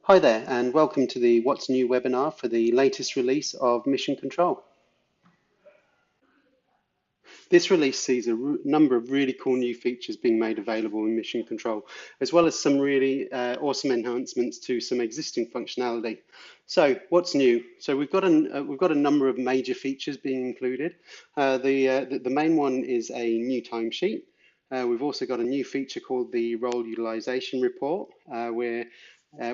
Hi there, and welcome to the What's New webinar for the latest release of Mission Control. This release sees a number of really cool new features being made available in Mission Control, as well as some really awesome enhancements to some existing functionality. So, what's new? So we've got a number of major features being included. The main one is a new timesheet. We've also got a new feature called the Role Utilization Report, where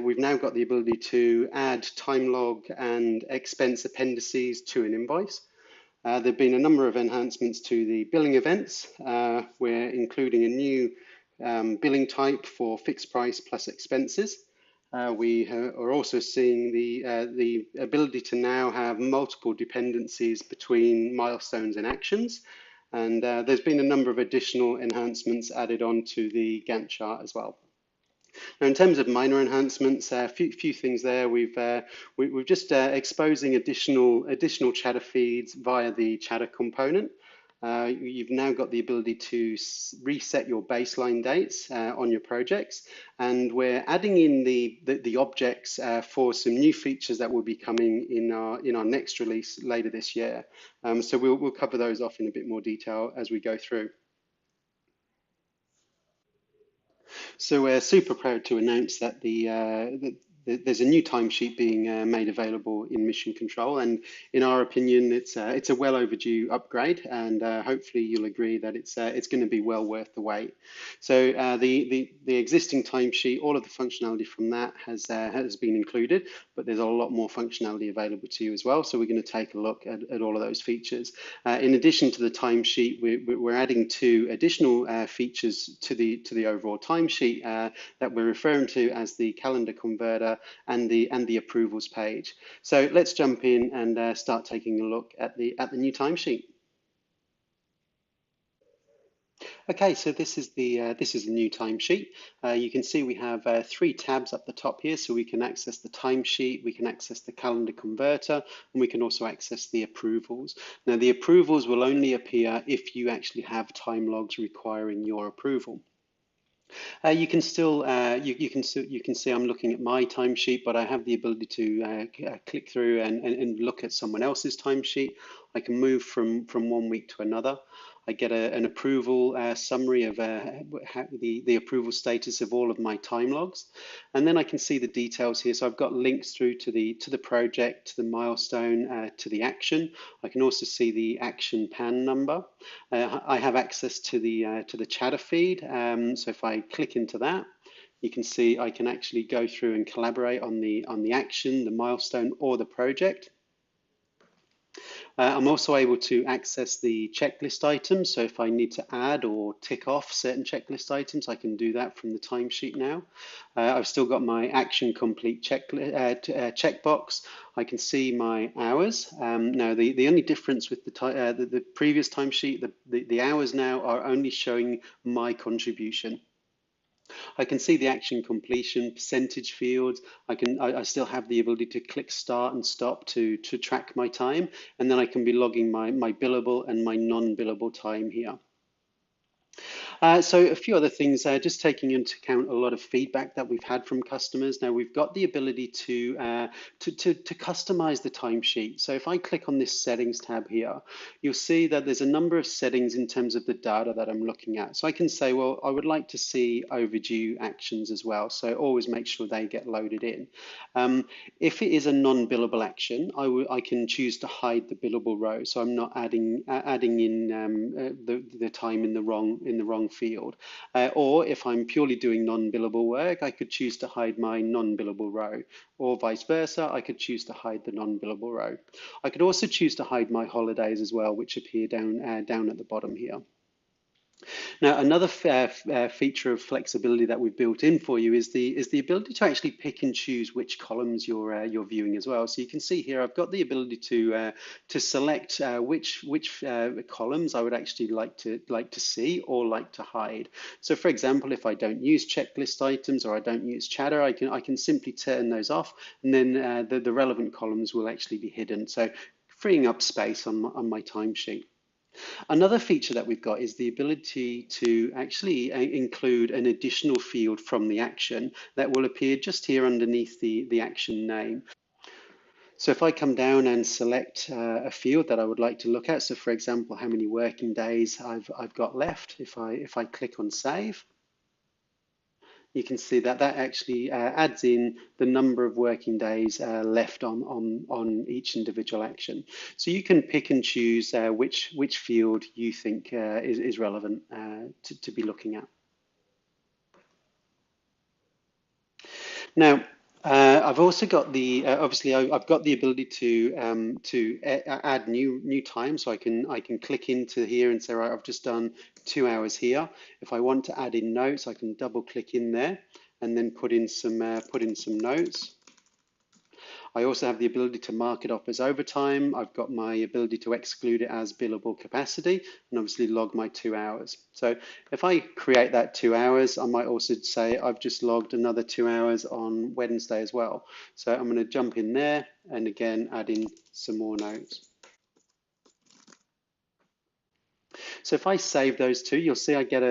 we've now got the ability to add time log and expense appendices to an invoice. There have been a number of enhancements to the billing events. We're including a new billing type for fixed price plus expenses. We are also seeing the ability to now have multiple dependencies between milestones and actions. And there's been a number of additional enhancements added on to the Gantt chart as well. Now, in terms of minor enhancements, a few things there. We're just exposing additional chatter feeds via the chatter component. You've now got the ability to reset your baseline dates on your projects, and we're adding in the objects for some new features that will be coming in our next release later this year. So we'll cover those off in a bit more detail as we go through. So we're super proud to announce that there's a new timesheet being made available in Mission Control, and in our opinion, it's a well overdue upgrade, and hopefully you'll agree that it's going to be well worth the wait. So the existing timesheet, all of the functionality from that has been included, but there's a lot more functionality available to you as well. So we're going to take a look at all of those features. In addition to the timesheet, we're adding two additional features to the overall timesheet that we're referring to as the calendar converter and the approvals page. So let's jump in and start taking a look at the new timesheet. Okay, so this is the new timesheet. You can see we have three tabs up the top here, so we can access the timesheet, we can access the calendar converter, and we can also access the approvals. Now, the approvals will only appear if you actually have time logs requiring your approval. You can still you can see I'm looking at my timesheet, but I have the ability to click through and look at someone else's timesheet. I can move from one week to another. I get an approval summary of the approval status of all of my time logs, and then I can see the details here. So I've got links through to the project, to the milestone, to the action. I can also see the action PAN number. I have access to the chatter feed. So if I click into that, you can see I can actually go through and collaborate on the action, the milestone, or the project. I'm also able to access the checklist items. So if I need to add or tick off certain checklist items, I can do that from the timesheet now. I've still got my action complete checkbox. I can see my hours. Now, the only difference with the previous timesheet, the hours now are only showing my contribution. I can see the action completion percentage fields. I still have the ability to click start and stop to track my time, and then I can be logging my billable and my non-billable time here. So a few other things, just taking into account a lot of feedback that we've had from customers. Now we've got the ability to customize the timesheet. So if I click on this settings tab here, you'll see that there's a number of settings in terms of the data that I'm looking at. So I can say, well, I would like to see overdue actions as well. So always make sure they get loaded in. If it is a non-billable action, I can choose to hide the billable row, so I'm not adding in the time in the wrong field. Or if I'm purely doing non-billable work, I could choose to hide my non-billable row, or vice versa. I could choose to hide the non-billable row. I could also choose to hide my holidays as well, which appear down at the bottom here. Now, another feature of flexibility that we've built in for you is the ability to actually pick and choose which columns you're viewing as well. So you can see here, I've got the ability to select which columns I would actually like to see or like to hide. So, for example, if I don't use checklist items or I don't use chatter, I can simply turn those off, and then the relevant columns will actually be hidden. So, freeing up space on my timesheet. Another feature that we've got is the ability to actually include an additional field from the action that will appear just here underneath the action name. So if I come down and select a field that I would like to look at, so for example, how many working days I've got left, if I click on save, you can see that that actually adds in the number of working days left on each individual action. So you can pick and choose which field you think is relevant to be looking at. Now, I've also got the obviously I've got the ability to add new time, so I can click into here and say, right, I've just done 2 hours here. If I want to add in notes, I can double click in there and then put in some notes. I also have the ability to mark it off as overtime. I've got my ability to exclude it as billable capacity and obviously log my 2 hours. So if I create that 2 hours, I might also say I've just logged another 2 hours on Wednesday as well. So I'm going to jump in there and again add in some more notes. So if I save those two, you'll see I get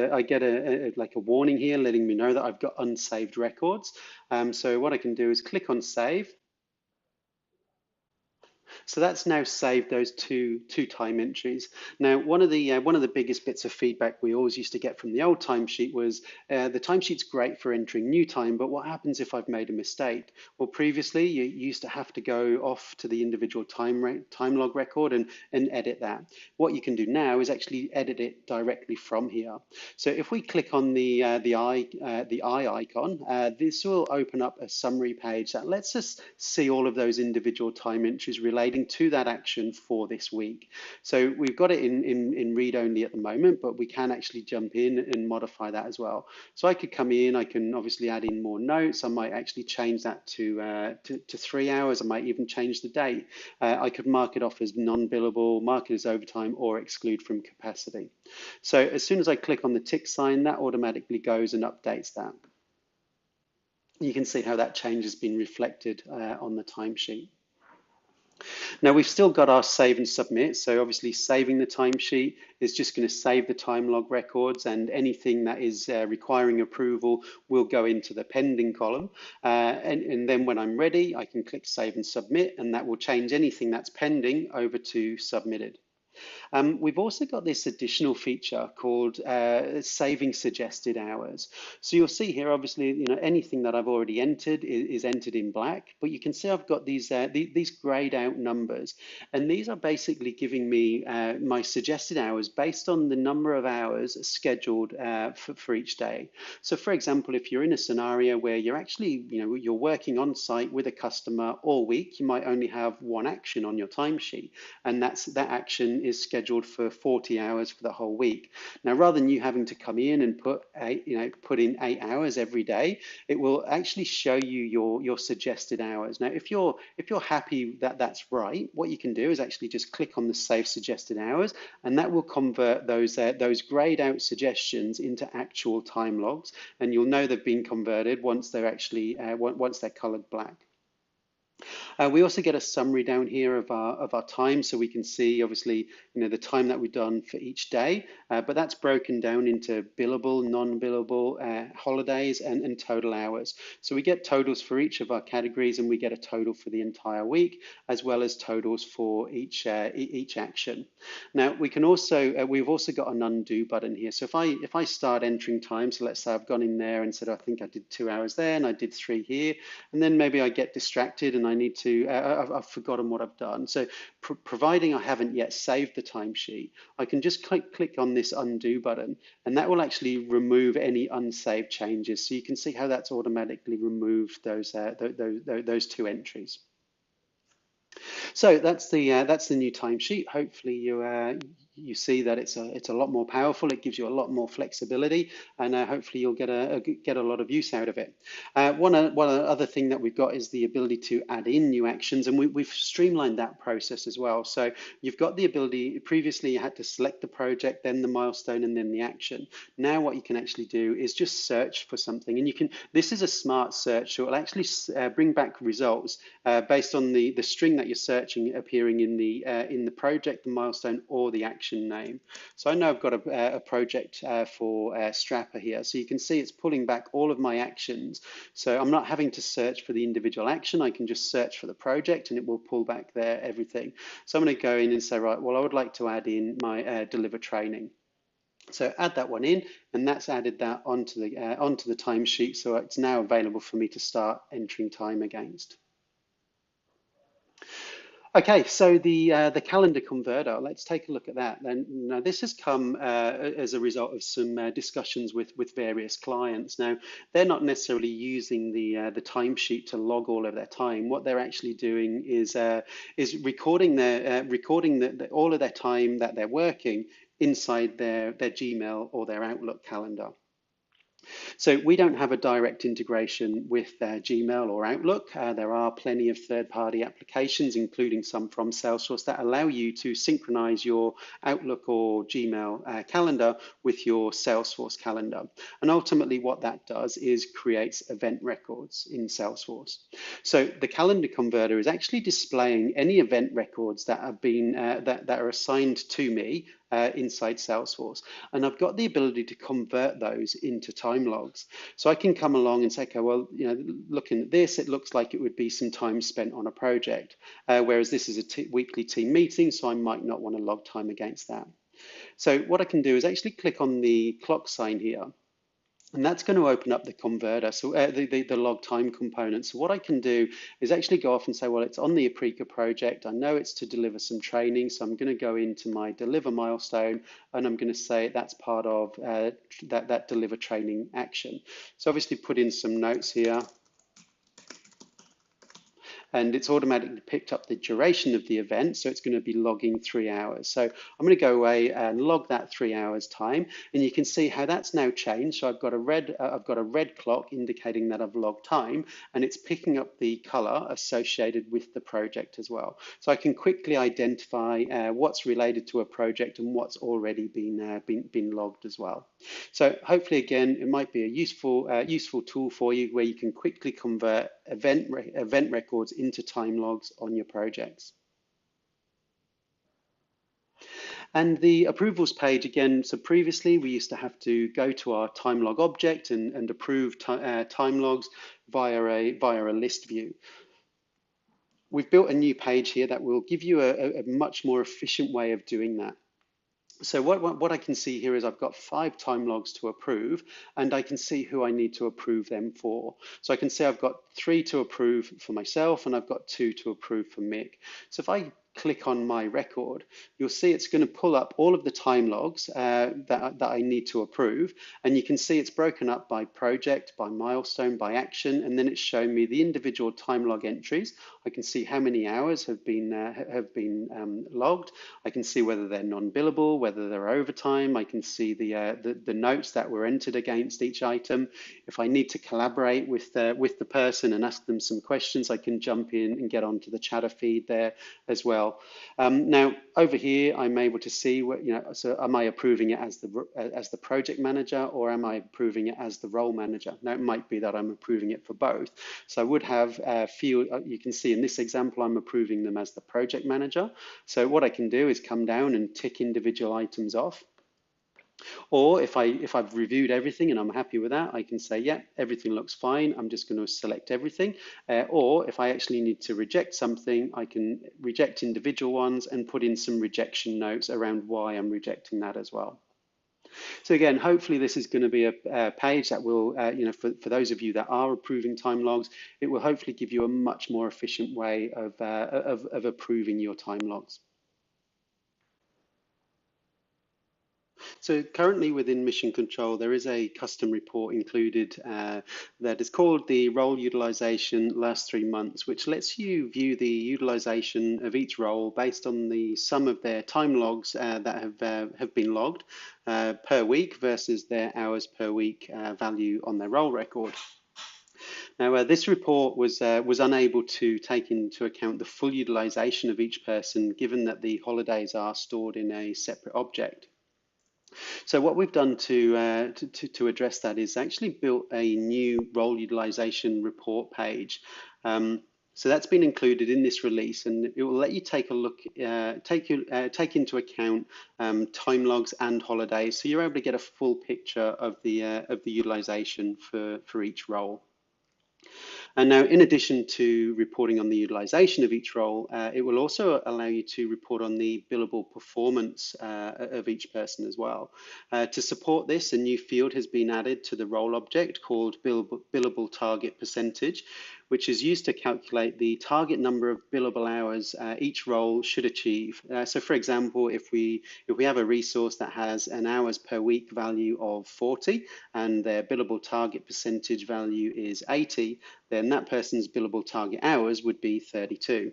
like a warning here letting me know that I've got unsaved records. So what I can do is click on save. So that's now saved those two time entries. Now, one of the biggest bits of feedback we always used to get from the old timesheet was the timesheet's great for entering new time, but what happens if I've made a mistake? Well, previously you used to have to go off to the individual time log record and edit that. What you can do now is actually edit it directly from here. So if we click on the eye icon, this will open up a summary page that lets us see all of those individual time entries relating to that action for this week. So we've got it in read only at the moment, but we can actually jump in and modify that as well. So I could come in, I can obviously add in more notes. I might actually change that to 3 hours. I might even change the date. I could mark it off as non-billable, mark it as overtime, or exclude from capacity. So as soon as I click on the tick sign, that automatically goes and updates that. You can see how that change has been reflected on the timesheet. Now we've still got our save and submit. So obviously saving the timesheet is just going to save the time log records, and anything that is requiring approval will go into the pending column. And then when I'm ready, I can click save and submit, and that will change anything that's pending over to submitted. We've also got this additional feature called saving suggested hours. So you'll see here, obviously, anything that I've already entered is entered in black, but you can see I've got these grayed out numbers, and these are basically giving me my suggested hours based on the number of hours scheduled for each day. So for example, if you're in a scenario where you're actually, you're working on site with a customer all week, you might only have one action on your timesheet, and that action is scheduled for 40 hours for the whole week. Now, rather than you having to come in and put in 8 hours every day, it will actually show you your suggested hours. Now, if you're happy that that's right, what you can do is actually just click on the Save Suggested Hours, and that will convert those grayed out suggestions into actual time logs, and you'll know they've been converted once they're actually once they're colored black. We also get a summary down here of our time, so we can see obviously the time that we've done for each day, but that's broken down into billable, non-billable, holidays, and total hours. So we get totals for each of our categories, and we get a total for the entire week, as well as totals for each action. Now we can also we've also got an undo button here. So if I start entering time, so let's say I've gone in there and said I think I did 2 hours there and I did 3 here, and then maybe I get distracted and I need to, I've forgotten what I've done. So providing I haven't yet saved the timesheet, I can just click on this undo button, and that will actually remove any unsaved changes. So you can see how that's automatically removed those 2 entries. So that's the new timesheet. Hopefully you see that it's a lot more powerful. It gives you a lot more flexibility, and hopefully you'll get a lot of use out of it. One other thing that we've got is the ability to add in new actions, and we've streamlined that process as well. So you've got the ability. Previously you had to select the project, then the milestone, and then the action. Now what you can actually do is just search for something, and you can. This is a smart search, so it'll actually bring back results based on the string that you're searching appearing in the project, the milestone, or the action. action name. So I know I've got a project for Strapper here. So you can see it's pulling back all of my actions. So I'm not having to search for the individual action. I can just search for the project and it will pull back there everything. So I'm going to go in and say, right, well, I would like to add in my deliver training. So add that one in, and that's added that onto the timesheet. So it's now available for me to start entering time against. Okay, so the calendar converter, let's take a look at that. Then now this has come as a result of some discussions with various clients. Now they're not necessarily using the timesheet to log all of their time. What they're actually doing is recording all of their time that they're working inside their Gmail or their Outlook calendar. So we don't have a direct integration with Gmail or Outlook. There are plenty of third-party applications, including some from Salesforce, that allow you to synchronize your Outlook or Gmail calendar with your Salesforce calendar. And ultimately what that does is creates event records in Salesforce. So the calendar converter is actually displaying any event records that have been that are assigned to me inside Salesforce. And I've got the ability to convert those into time logs. So I can come along and say, okay, well, looking at this, it looks like it would be some time spent on a project, whereas this is a weekly team meeting, so I might not want to log time against that. So what I can do is actually click on the clock sign here. And that's going to open up the converter, so the log time component. So what I can do is actually go off and say, well, it's on the Aprika project. I know it's to deliver some training, so I'm going to go into my deliver milestone, and I'm going to say that's part of that deliver training action. So obviously put in some notes here. And it's automatically picked up the duration of the event, so it's going to be logging 3 hours. So I'm going to go away and log that 3 hours time, and you can see how that's now changed. So I've got a red clock indicating that I've logged time, and it's picking up the color associated with the project as well. So I can quickly identify what's related to a project and what's already been logged as well. So hopefully, again, it might be a useful tool for you where you can quickly convert event records into time logs on your projects. And the approvals page again, so previously we used to have to go to our time log object and approve time logs via a list view. We've built a new page here that will give you a much more efficient way of doing that. So what I can see here is I've got 5 time logs to approve, and I can see who I need to approve them for. So I can see I've got 3 to approve for myself, and I've got 2 to approve for Mick. So if I click on my record, you'll see it's going to pull up all of the time logs that I need to approve. And you can see it's broken up by project, by milestone, by action, and then it's showing me the individual time log entries. I can see how many hours have been logged. I can see whether they're non-billable, whether they're overtime. I can see the notes that were entered against each item. If I need to collaborate with the person and ask them some questions, I can jump in and get onto the chatter feed there as well. Now over here, I'm able to see what, so am I approving it as the project manager, or am I approving it as the role manager? Now it might be that I'm approving it for both. So I would have field, you can see in this example, I'm approving them as the project manager. So what I can do is come down and tick individual items off. Or if I've reviewed everything and I'm happy with that, I can say, yeah, everything looks fine. I'm just going to select everything. Or if I actually need to reject something, I can reject individual ones and put in some rejection notes around why I'm rejecting that as well. So again, hopefully this is going to be a page that will, for those of you that are approving time logs, it will hopefully give you a much more efficient way of approving your time logs. So currently within Mission Control, there is a custom report included that is called the Role Utilization Last 3 Months, which lets you view the utilization of each role based on the sum of their time logs that have been logged per week versus their hours per week value on their role record. Now, this report was unable to take into account the full utilization of each person, given that the holidays are stored in a separate object. So what we've done to address that is actually built a new role utilization report page. So that's been included in this release, and it will let you take a look, take into account time logs and holidays, so you're able to get a full picture of the utilization for each role. And now, in addition to reporting on the utilization of each role, it will also allow you to report on the billable performance of each person as well. To support this, a new field has been added to the role object called billable target percentage, which is used to calculate the target number of billable hours each role should achieve. So for example, if we have a resource that has an hours per week value of 40 and their billable target percentage value is 80, then that person's billable target hours would be 32.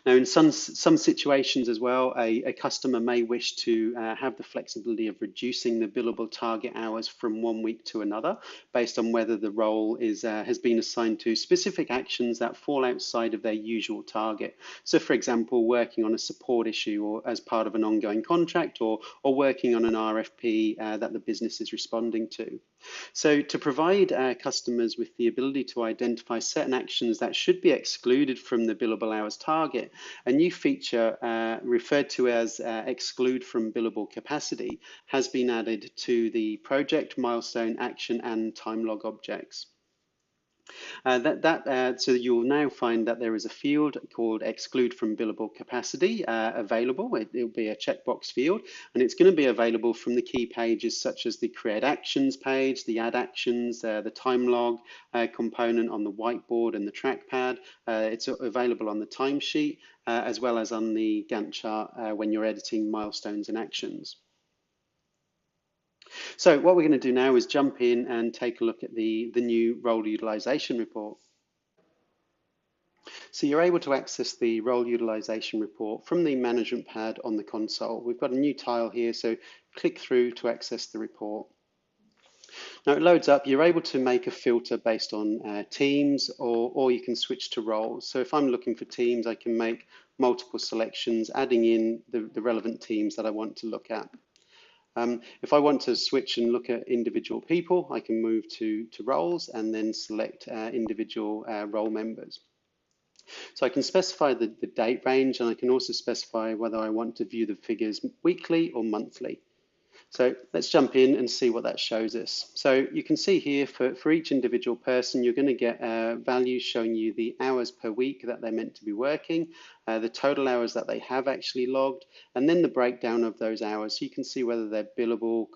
Now, in some situations as well, a customer may wish to have the flexibility of reducing the billable target hours from one week to another, based on whether the role has been assigned to specific actions that fall outside of their usual target. So, for example, working on a support issue or as part of an ongoing contract, or working on an RFP that the business is responding to. So to provide customers with the ability to identify certain actions that should be excluded from the billable hours target, a new feature referred to as exclude from billable capacity has been added to the project, milestone, action, and time log objects. So you'll now find that there is a field called exclude from billable capacity available. It'll be a checkbox field, and it's going to be available from the key pages such as the create actions page, the add actions, the time log component on the whiteboard and the trackpad. It's available on the timesheet as well as on the Gantt chart when you're editing milestones and actions. So what we're going to do now is jump in and take a look at the new role utilization report. So you're able to access the role utilization report from the management pad on the console. We've got a new tile here, so click through to access the report. Now it loads up, you're able to make a filter based on teams, or you can switch to roles. So if I'm looking for teams, I can make multiple selections, adding in the relevant teams that I want to look at. If I want to switch and look at individual people, I can move to roles and then select individual role members. So I can specify the date range, and I can also specify whether I want to view the figures weekly or monthly. So let's jump in and see what that shows us. So you can see here for each individual person, you're going to get values showing you the hours per week that they're meant to be working, the total hours that they have actually logged, and then the breakdown of those hours. So you can see whether they're billable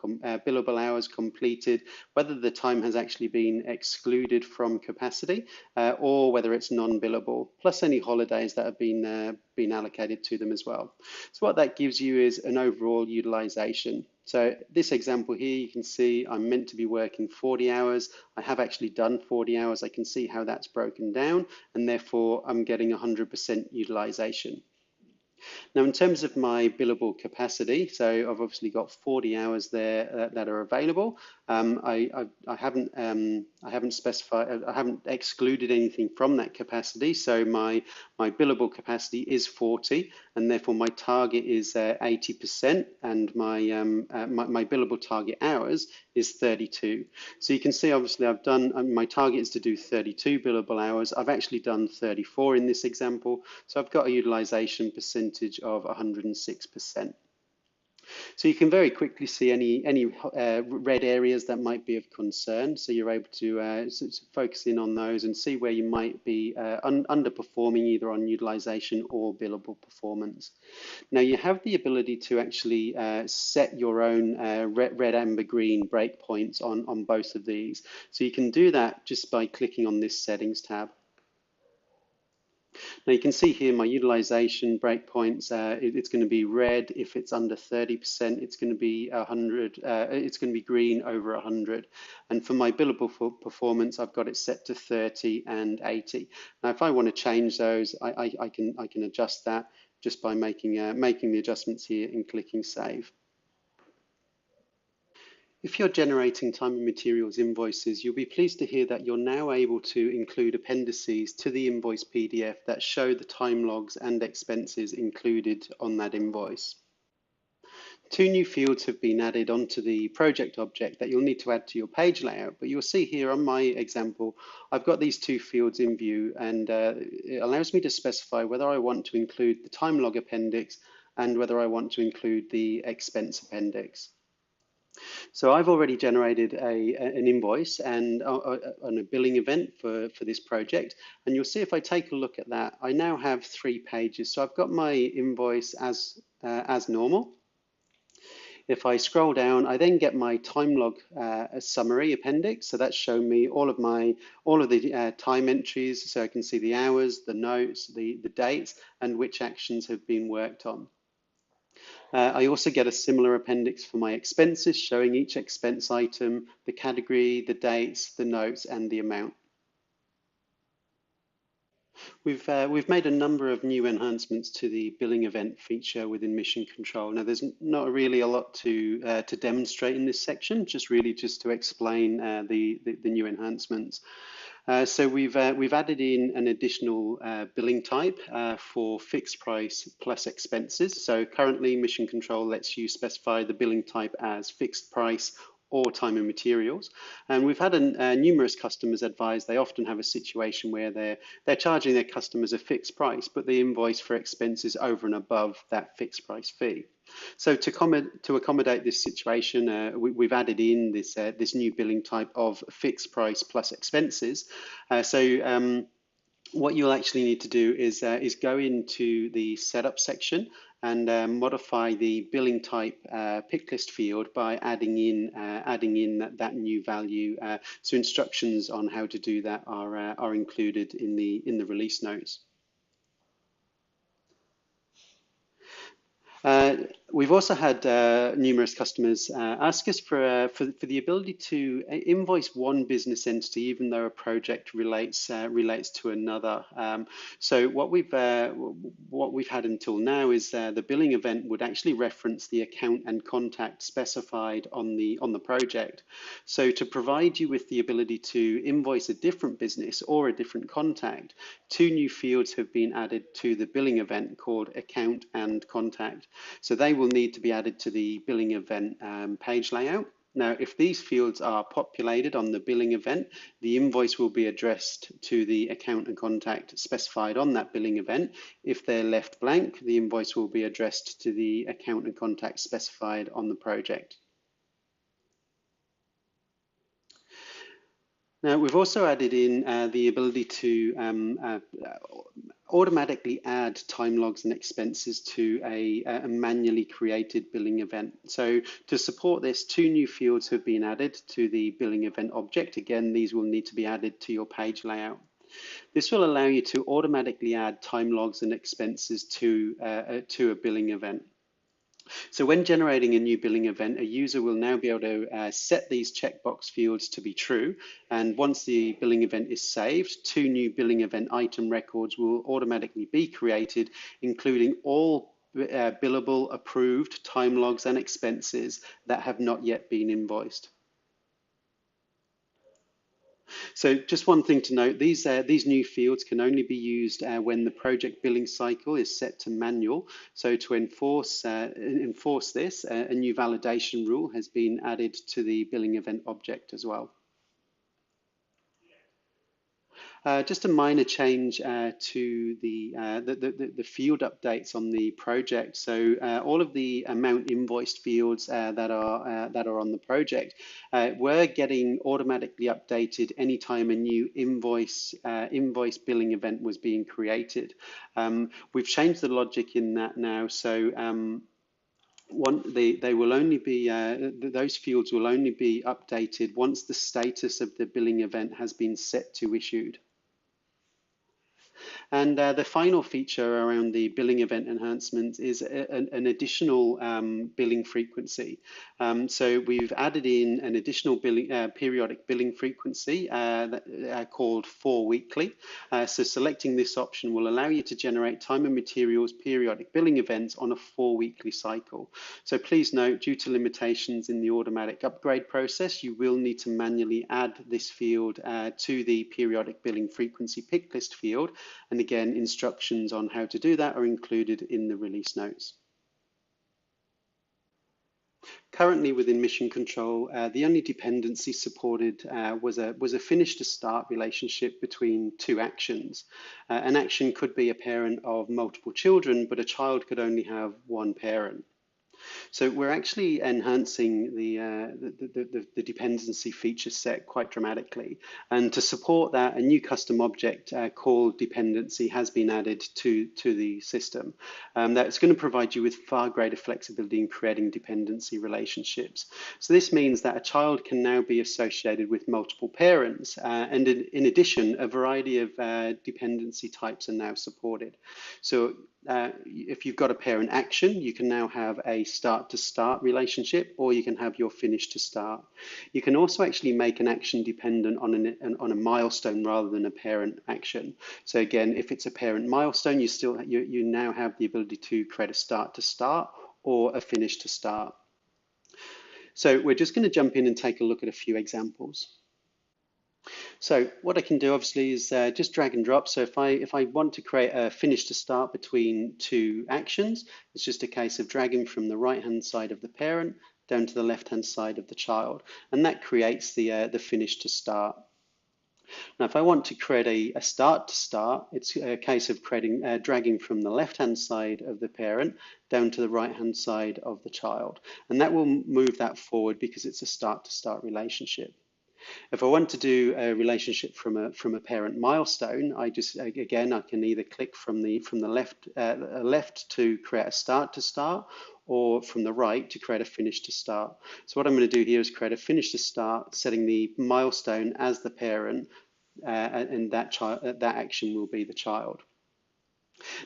hours completed, whether the time has actually been excluded from capacity, or whether it's non-billable, plus any holidays that have been allocated to them as well. So what that gives you is an overall utilization. So this example here, you can see I'm meant to be working 40 hours. I have actually done 40 hours. I can see how that's broken down, and therefore I'm getting 100% utilization. Now, in terms of my billable capacity, so I've obviously got 40 hours there that are available. I haven't specified, I haven't excluded anything from that capacity. So my billable capacity is 40, and therefore my target is 80%, and my billable target hours is 32. So you can see, obviously, I've done, my target is to do 32 billable hours. I've actually done 34 in this example. So I've got a utilization percentage of 106%. So you can very quickly see any red areas that might be of concern. So you're able to focus in on those and see where you might be underperforming either on utilization or billable performance. Now you have the ability to actually set your own red, amber, green breakpoints on both of these. So you can do that just by clicking on this settings tab. Now you can see here my utilization breakpoints. It's going to be red if it's under 30%. It's going to be 100. It's going to be green over 100. And for my billable performance, I've got it set to 30 and 80. Now, if I want to change those, I can adjust that just by making the adjustments here and clicking save. If you're generating time and materials invoices, you'll be pleased to hear that you're now able to include appendices to the invoice PDF that show the time logs and expenses included on that invoice. Two new fields have been added onto the project object that you'll need to add to your page layout. But you'll see here on my example, I've got these two fields in view, and it allows me to specify whether I want to include the time log appendix and whether I want to include the expense appendix. So I've already generated an invoice and a billing event for this project. And you'll see if I take a look at that, I now have 3 pages. So I've got my invoice as normal. If I scroll down, I then get my time log summary appendix. So that's showing me all of the time entries, so I can see the hours, the notes, the dates, and which actions have been worked on. I also get a similar appendix for my expenses, showing each expense item, the category, the dates, the notes, and the amount. We've made a number of new enhancements to the billing event feature within Mission Control. Now, there's not really a lot to demonstrate in this section, just to explain the new enhancements. So we've added in an additional billing type for fixed price plus expenses. So currently, Mission Control lets you specify the billing type as fixed price or time and materials. And we've had numerous customers advise they often have a situation where they're charging their customers a fixed price, but they invoice for expenses over and above that fixed price fee. So to accommodate this situation, we've added in this new billing type of fixed price plus expenses. What you'll actually need to do is go into the setup section and modify the billing type pick list field by adding in that new value. So instructions on how to do that are included in the release notes. We've also had numerous customers ask us for the ability to invoice one business entity, even though a project relates to another. So what we've had until now is the billing event would actually reference the account and contact specified on the project. So to provide you with the ability to invoice a different business or a different contact, 2 new fields have been added to the billing event called account and contact. So they will need to be added to the billing event page layout. Now, if these fields are populated on the billing event, the invoice will be addressed to the account and contact specified on that billing event. If they're left blank, the invoice will be addressed to the account and contact specified on the project. Now, we've also added in the ability to automatically add time logs and expenses to a manually created billing event. So to support this, 2 new fields have been added to the billing event object. Again, these will need to be added to your page layout. This will allow you to automatically add time logs and expenses to a billing event. So when generating a new billing event, a user will now be able to set these checkbox fields to be true. And once the billing event is saved, 2 new billing event item records will automatically be created, including all billable, approved time logs and expenses that have not yet been invoiced. So just one thing to note, these new fields can only be used when the project billing cycle is set to manual. So to enforce this, a new validation rule has been added to the billing event object as well. Just a minor change to the field updates on the project. So all of the amount invoiced fields that are on the project were getting automatically updated anytime a new invoice billing event was being created. We've changed the logic in that now. So they will only be those fields will only be updated once the status of the billing event has been set to issued. And the final feature around the billing event enhancement is an additional billing frequency. So we've added in an additional periodic billing frequency called 4 weekly. So selecting this option will allow you to generate time and materials periodic billing events on a 4 weekly cycle. So please note, due to limitations in the automatic upgrade process, you will need to manually add this field to the periodic billing frequency pick list field. And again, instructions on how to do that are included in the release notes. Currently within Mission Control, the only dependency supported was a finish to start relationship between two actions. An action could be a parent of multiple children, but a child could only have one parent. So we're actually enhancing the dependency feature set quite dramatically. And to support that, a new custom object called dependency has been added to the system. That's going to provide you with far greater flexibility in creating dependency relationships. So this means that a child can now be associated with multiple parents. And in addition, a variety of dependency types are now supported. So if you've got a parent action, you can now have a start to start relationship, or you can have your finish to start. You can also actually make an action dependent on a milestone rather than a parent action. So again, if it's a parent milestone, you now have the ability to create a start to start or a finish to start. So we're just going to jump in and take a look at a few examples. So what I can do obviously is just drag and drop. So if I want to create a finish to start between two actions, it's just a case of dragging from the right-hand side of the parent down to the left-hand side of the child, and that creates the finish to start. Now, if I want to create a start to start, it's a case of dragging from the left-hand side of the parent down to the right-hand side of the child, and that will move that forward because it's a start to start relationship. If I want to do a relationship from a parent milestone, I can either click from the left to create a start to start, or from the right to create a finish to start. So what I'm going to do here is create a finish to start, setting the milestone as the parent, and that action will be the child.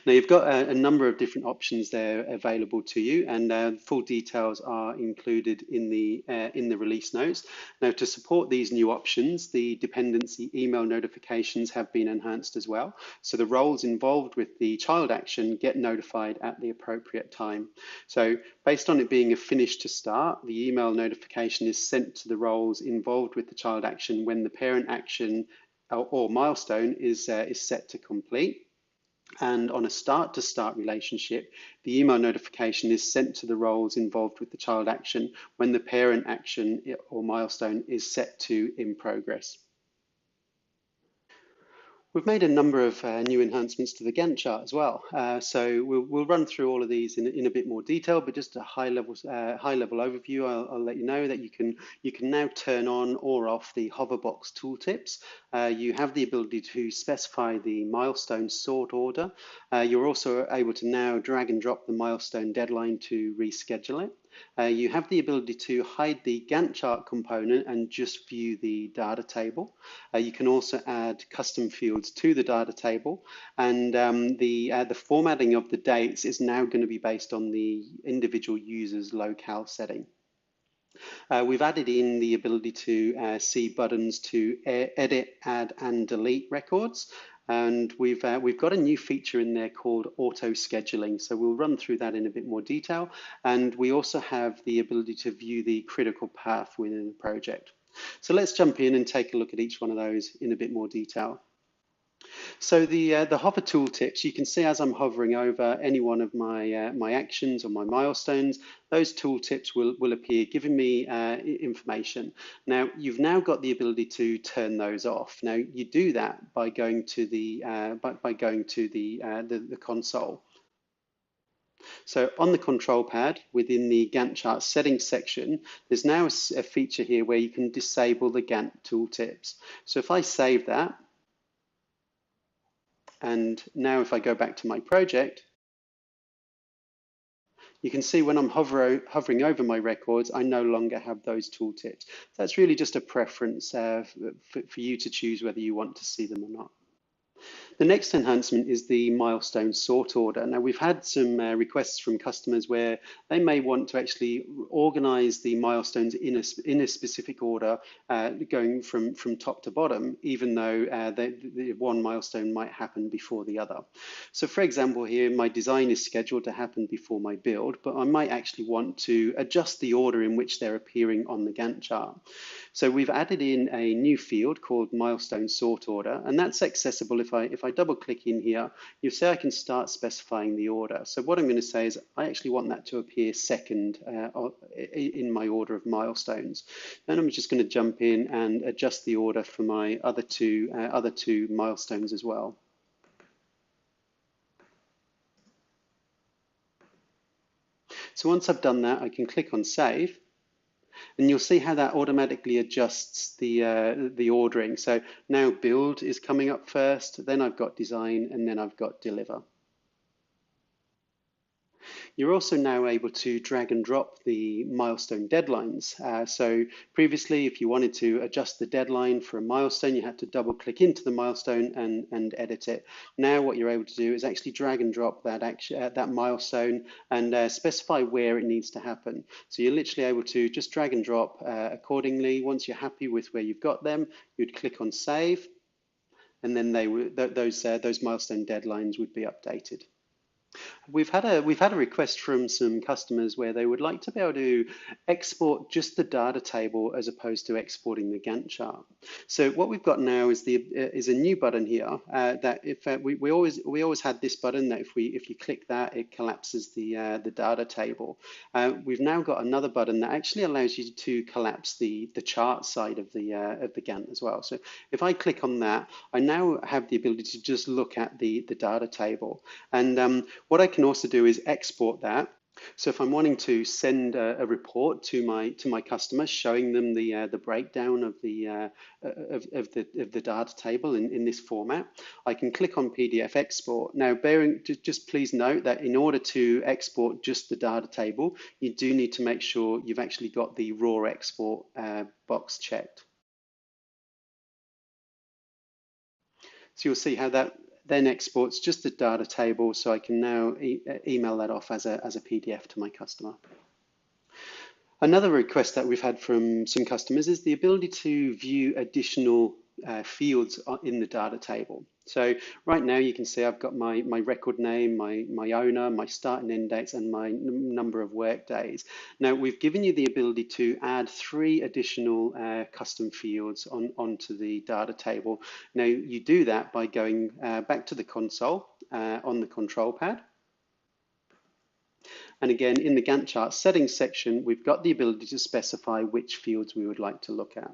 Now you've got a number of different options there available to you, and full details are included in the release notes. Now to support these new options, the dependency email notifications have been enhanced as well. So the roles involved with the child action get notified at the appropriate time. So based on it being a finish to start, the email notification is sent to the roles involved with the child action when the parent action or milestone is set to complete. And on a start to start relationship, the email notification is sent to the roles involved with the child action when the parent action or milestone is set to in progress. We've made a number of new enhancements to the Gantt chart as well. So we'll run through all of these in a bit more detail, but just a high level overview. I'll let you know that you can now turn on or off the hoverbox tooltips. You have the ability to specify the milestone sort order. You're also able to now drag and drop the milestone deadline to reschedule it. You have the ability to hide the Gantt chart component and just view the data table. You can also add custom fields to the data table, and the formatting of the dates is now going to be based on the individual user's locale setting. We've added in the ability to see buttons to edit, add, and delete records. And we've got a new feature in there called auto scheduling. So we'll run through that in a bit more detail. And we also have the ability to view the critical path within the project. So let's jump in and take a look at each one of those in a bit more detail. So the hover tooltips, you can see as I'm hovering over any one of my actions or my milestones, those tooltips will appear, giving me information. Now you've now got the ability to turn those off. Now you do that by going to the console. So on the control pad within the Gantt chart settings section, there's now a feature here where you can disable the Gantt tooltips. So if I save that, and now if I go back to my project, you can see when I'm hovering over my records, I no longer have those tooltips. That's really just a preference for you to choose whether you want to see them or not. The next enhancement is the milestone sort order. Now we've had some requests from customers where they may want to actually organize the milestones in a specific order, going from top to bottom, even though the one milestone might happen before the other. So for example here, my design is scheduled to happen before my build, but I might actually want to adjust the order in which they're appearing on the Gantt chart. So we've added in a new field called milestone sort order, and that's accessible if I if I double click in here, you'll see I can start specifying the order. So what I'm going to say is I actually want that to appear second in my order of milestones. Then I'm just going to jump in and adjust the order for my other two milestones as well. So once I've done that, I can click on Save, and you'll see how that automatically adjusts the ordering. So now Build is coming up first, then I've got Design, and then I've got Deliver. You're also now able to drag and drop the milestone deadlines. So previously, if you wanted to adjust the deadline for a milestone, you had to double click into the milestone and edit it. Now what you're able to do is actually drag and drop that milestone and specify where it needs to happen. So you're literally able to just drag and drop accordingly. Once you're happy with where you've got them, you'd click on Save, and then those milestone deadlines would be updated. We've had a request from some customers where they would like to be able to export just the data table as opposed to exporting the Gantt chart. So what we've got now is a new button here that if we always had this button that if you click that, it collapses the data table. We've now got another button that actually allows you to collapse the chart side of the Gantt as well. So if I click on that, I now have the ability to just look at the data table. And what I can also do is export that. So if I'm wanting to send a report to my customers, showing them the breakdown of the data table in this format, I can click on PDF export. Now, just please note that in order to export just the data table, you do need to make sure you've actually got the raw export box checked. So you'll see how that then exports just the data table, so I can now email that off as a PDF to my customer. Another request that we've had from some customers is the ability to view additional fields in the data table. So right now you can see I've got my record name, my owner, my start and end dates, and my number of work days. Now we've given you the ability to add 3 additional custom fields onto the data table. Now you do that by going back to the console on the control pad. And again, in the Gantt chart settings section, we've got the ability to specify which fields we would like to look at.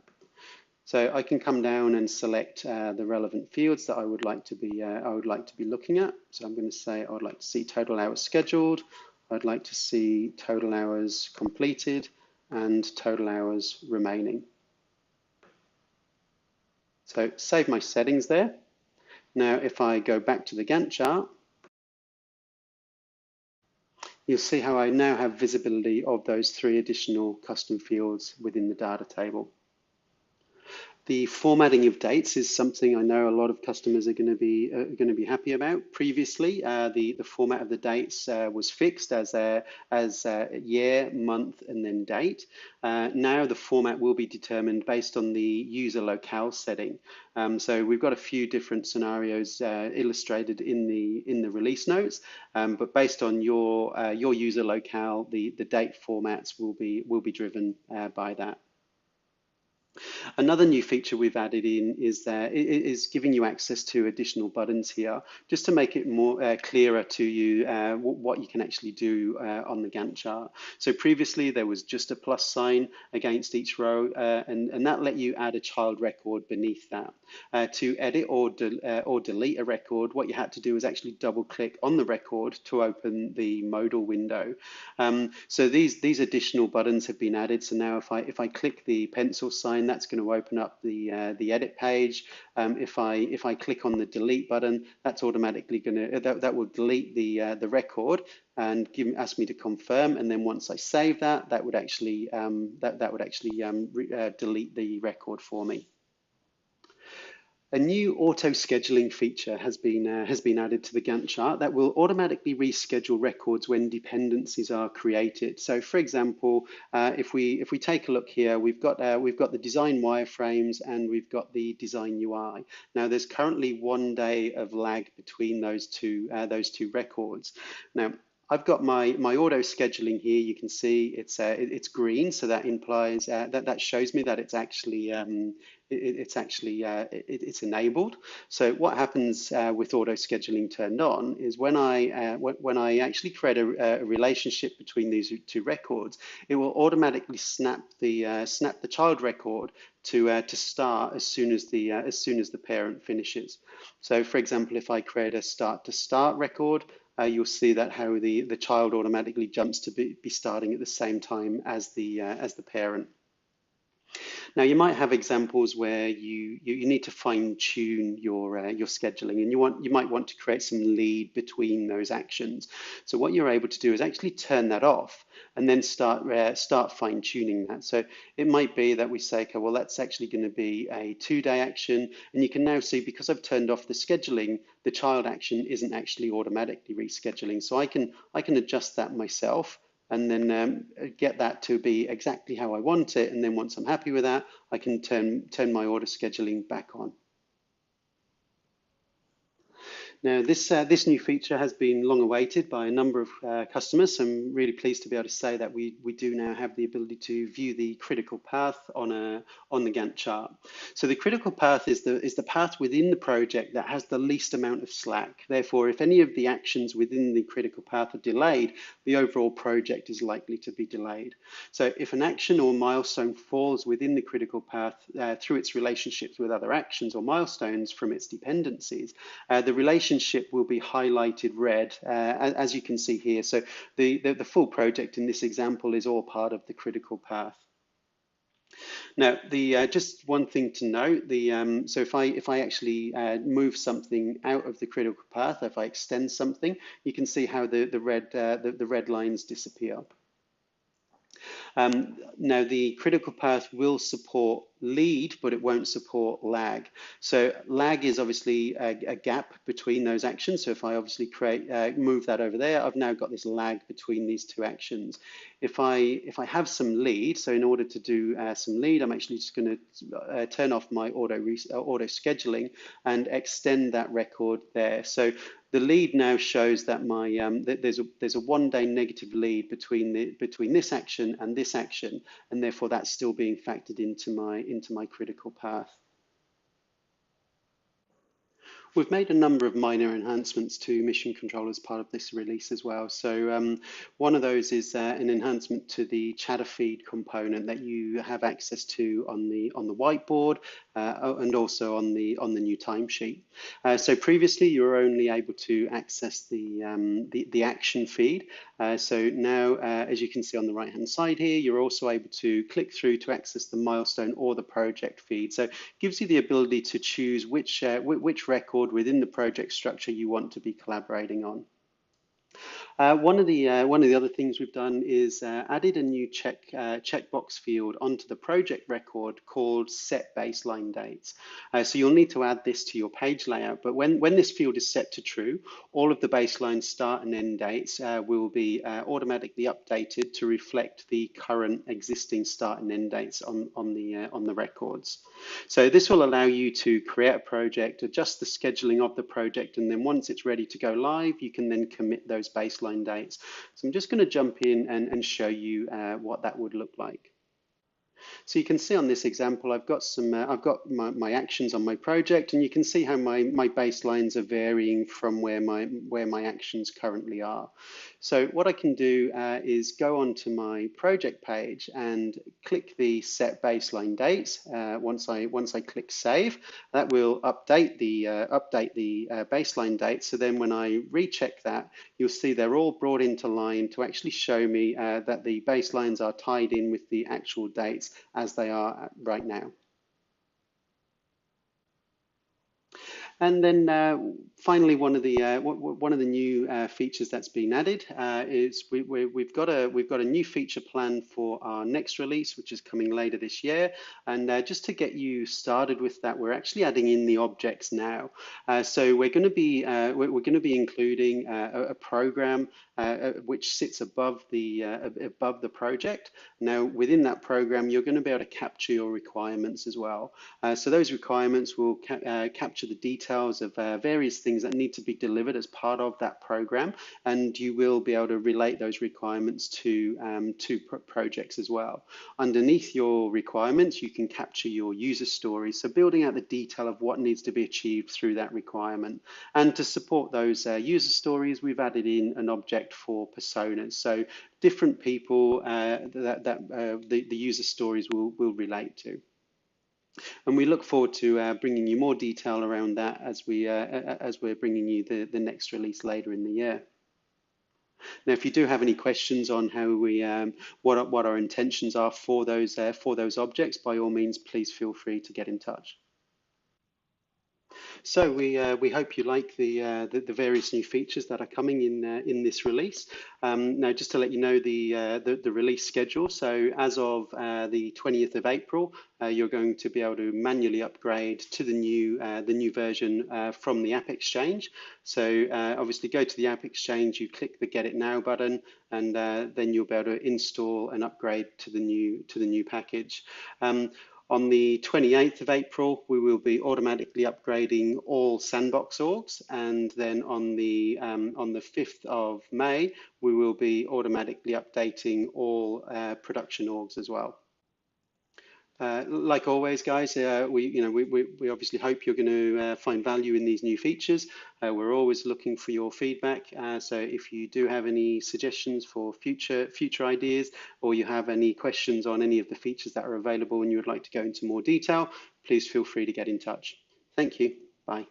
So I can come down and select the relevant fields that I would like to be looking at. So I'm going to say I would like to see total hours scheduled, I'd like to see total hours completed, and total hours remaining. So save my settings there. Now if I go back to the Gantt chart, you'll see how I now have visibility of those 3 additional custom fields within the data table. The formatting of dates is something I know a lot of customers are going to be happy about. Previously, the format of the dates was fixed as year, month, and then date. Now the format will be determined based on the user locale setting. So we've got a few different scenarios illustrated in the release notes, but based on your user locale, the date formats will be driven by that. Another new feature we've added in is giving you access to additional buttons here, just to make it more clearer to you what you can actually do on the Gantt chart. So previously there was just a plus sign against each row, and that let you add a child record beneath that. To edit or delete a record, what you had to do was actually double click on the record to open the modal window. So these additional buttons have been added. So now if I click the pencil sign, that's going to open up the edit page. If I click on the delete button, that's automatically going to that will delete the record and ask me to confirm. And then once I save that would actually delete the record for me. A new auto scheduling feature has been added to the Gantt chart that will automatically reschedule records when dependencies are created. So, for example, if we take a look here, we've got the design wireframes and we've got the design UI. Now, there's currently 1 day of lag between those two records. Now, I've got my auto scheduling here. You can see it's green, so that implies that shows me that it's enabled. So what happens with auto scheduling turned on is when I actually create a relationship between these two records, it will automatically snap the child record to start as soon as the parent finishes. So, for example, if I create a start to start record, you'll see that how the child automatically jumps to be starting at the same time as the parent. Now, you might have examples where you need to fine tune your scheduling, and you might want to create some lead between those actions. So what you're able to do is actually turn that off and then start fine tuning that. So it might be that we say, okay, well, that's actually going to be a 2-day action, and you can now see because I've turned off the scheduling, the child action isn't actually automatically rescheduling. So I can adjust that myself and then get that to be exactly how I want it. And then once I'm happy with that, I can turn my auto scheduling back on. Now, this new feature has been long awaited by a number of customers. I'm really pleased to be able to say that we do now have the ability to view the critical path on the Gantt chart. So the critical path is the path within the project that has the least amount of slack. Therefore, if any of the actions within the critical path are delayed, the overall project is likely to be delayed. So if an action or milestone falls within the critical path through its relationships with other actions or milestones from its dependencies, the relationship will be highlighted red, as you can see here. So the full project in this example is all part of the critical path. Now, just one thing to note: so if I actually move something out of the critical path, if I extend something, you can see how the red lines disappear. Now, the critical path will support lead, but it won't support lag. So lag is obviously a gap between those actions. So if I obviously move that over there, I've now got this lag between these two actions. If I have some lead, so in order to do some lead, I'm actually just going to turn off my auto scheduling and extend that record there. So the lead now shows that there's a 1-day negative lead between this action and this action, and therefore that's still being factored into my critical path. We've made a number of minor enhancements to Mission Control as part of this release as well. So one of those is an enhancement to the chatter feed component that you have access to on the whiteboard and also on the new timesheet. So previously you were only able to access the action feed. So now, as you can see on the right-hand side here, you're also able to click through to access the milestone or the project feed. So it gives you the ability to choose which record within the project structure you want to be collaborating on. One of the other things we've done is added a new checkbox field onto the project record called Set Baseline Dates. So you'll need to add this to your page layout, but when this field is set to true, all of the baseline start and end dates will be automatically updated to reflect the current existing start and end dates on the records. So this will allow you to create a project, adjust the scheduling of the project, and then once it's ready to go live, you can then commit those baseline dates. So I'm just going to jump in and show you what that would look like. So you can see on this example, I've got my actions on my project, and you can see how my baselines are varying from where my actions currently are. So what I can do is go onto my project page and click the Set Baseline Dates. Once I click Save, that will update the baseline dates. So then when I recheck that, you'll see they're all brought into line to actually show me that the baselines are tied in with the actual dates as they are right now. And then finally, one of the new features that's been added is we've got a new feature plan for our next release, which is coming later this year. And just to get you started with that, we're actually adding in the objects now. So we're going to be including a program which sits above the project. Now, within that program, you're going to be able to capture your requirements as well. So those requirements will capture the details details of various things that need to be delivered as part of that program, and you will be able to relate those requirements to projects as well. Underneath your requirements, you can capture your user stories, so building out the detail of what needs to be achieved through that requirement. And to support those user stories, we've added in an object for personas, so different people the user stories will relate to. And we look forward to bringing you more detail around that as we're bringing you the next release later in the year. Now, if you do have any questions on how we what our intentions are for those objects, by all means, please feel free to get in touch. So we hope you like the various new features that are coming in this release. Now, just to let you know the release schedule. So as of the 20th of April, you're going to be able to manually upgrade to the new version from the App Exchange. So obviously, go to the App Exchange, you click the Get It Now button, and then you'll be able to install and upgrade to the new package. On the 28th of April, we will be automatically upgrading all sandbox orgs, and then on the 5th of May, we will be automatically updating all production orgs as well. Like always, guys, we obviously hope you're going to find value in these new features. We're always looking for your feedback. So if you do have any suggestions for future ideas, or you have any questions on any of the features that are available and you would like to go into more detail, please feel free to get in touch. Thank you. Bye.